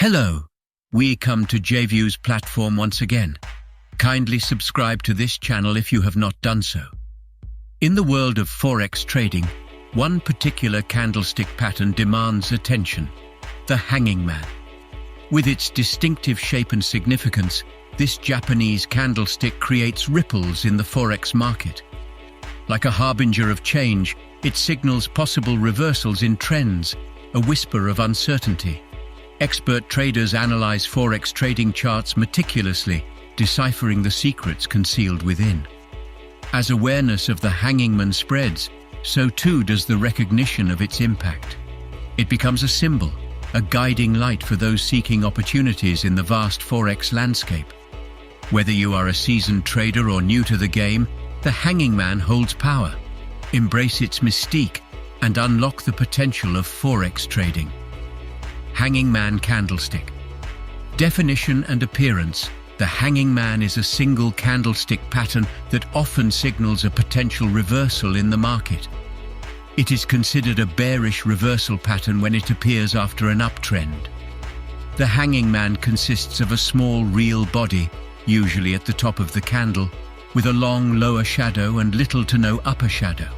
Hello, we come to JView's platform once again. Kindly subscribe to this channel if you have not done so. In the world of Forex trading, one particular candlestick pattern demands attention: the hanging man. With its distinctive shape and significance, this Japanese candlestick creates ripples in the Forex market. Like a harbinger of change, it signals possible reversals in trends, a whisper of uncertainty. Expert traders analyze Forex trading charts meticulously, deciphering the secrets concealed within. As awareness of the hanging man spreads, so too does the recognition of its impact. It becomes a symbol, a guiding light for those seeking opportunities in the vast Forex landscape. Whether you are a seasoned trader or new to the game, the hanging man holds power. Embrace its mystique and unlock the potential of Forex trading. Hanging man candlestick. Definition and appearance. The hanging man is a single candlestick pattern that often signals a potential reversal in the market. It is considered a bearish reversal pattern when it appears after an uptrend. The hanging man consists of a small real body, usually at the top of the candle, with a long lower shadow and little to no upper shadow.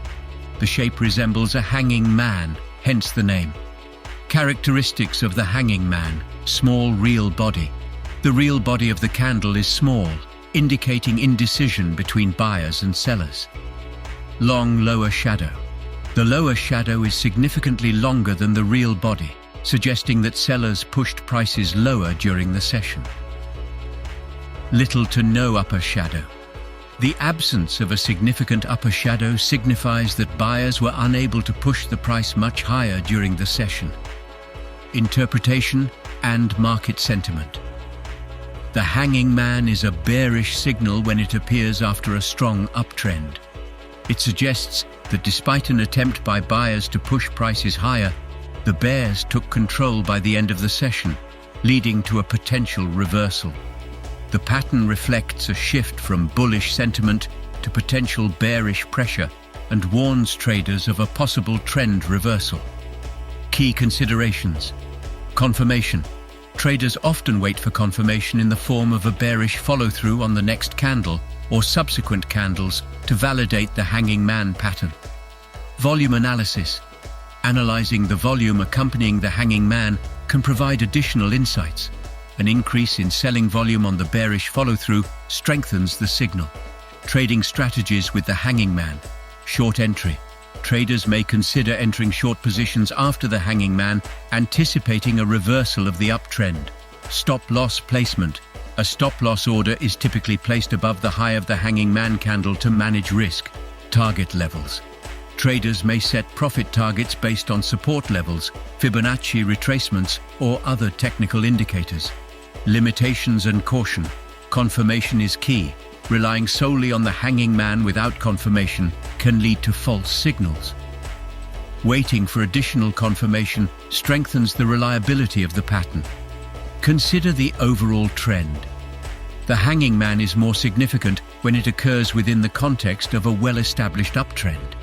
The shape resembles a hanging man, hence the name. Characteristics of the hanging man: small real body. The real body of the candle is small, indicating indecision between buyers and sellers. Long lower shadow. The lower shadow is significantly longer than the real body, suggesting that sellers pushed prices lower during the session. Little to no upper shadow. The absence of a significant upper shadow signifies that buyers were unable to push the price much higher during the session. Interpretation and market sentiment. The hanging man is a bearish signal when it appears after a strong uptrend. It suggests that despite an attempt by buyers to push prices higher, the bears took control by the end of the session, leading to a potential reversal. The pattern reflects a shift from bullish sentiment to potential bearish pressure and warns traders of a possible trend reversal. Key considerations. Confirmation. Traders often wait for confirmation in the form of a bearish follow-through on the next candle or subsequent candles to validate the hanging man pattern. Volume analysis. Analyzing the volume accompanying the hanging man can provide additional insights. An increase in selling volume on the bearish follow-through strengthens the signal. Trading strategies with the hanging man. Short entry. Traders may consider entering short positions after the hanging man, anticipating a reversal of the uptrend. Stop loss placement. A stop loss order is typically placed above the high of the hanging man candle to manage risk. Target levels. Traders may set profit targets based on support levels, Fibonacci retracements, or other technical indicators. Limitations and caution. Confirmation is key. Relying solely on the hanging man without confirmation can lead to false signals. Waiting for additional confirmation strengthens the reliability of the pattern. Consider the overall trend. The hanging man is more significant when it occurs within the context of a well-established uptrend.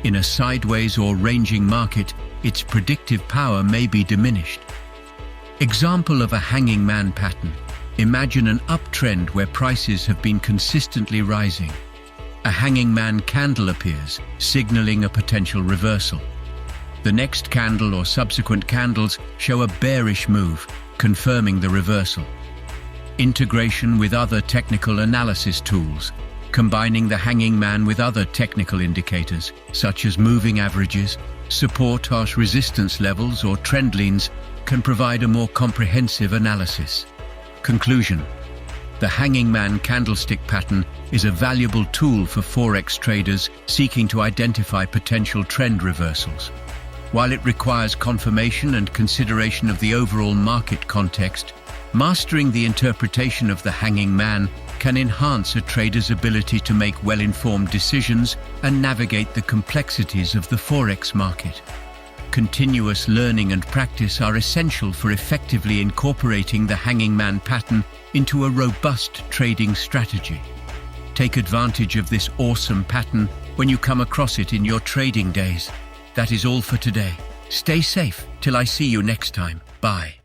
In a sideways or ranging market, its predictive power may be diminished. Example of a hanging man pattern. Imagine an uptrend where prices have been consistently rising. A hanging man candle appears, signaling a potential reversal. The next candle or subsequent candles show a bearish move, confirming the reversal. Integration with other technical analysis tools. Combining the hanging man with other technical indicators, such as moving averages, support/resistance levels, or trend lines, can provide a more comprehensive analysis. Conclusion. The hanging man candlestick pattern is a valuable tool for Forex traders seeking to identify potential trend reversals. While it requires confirmation and consideration of the overall market context, mastering the interpretation of the hanging man can enhance a trader's ability to make well-informed decisions and navigate the complexities of the Forex market. Continuous learning and practice are essential for effectively incorporating the hanging man pattern into a robust trading strategy. Take advantage of this awesome pattern when you come across it in your trading days. That is all for today. Stay safe till I see you next time. Bye.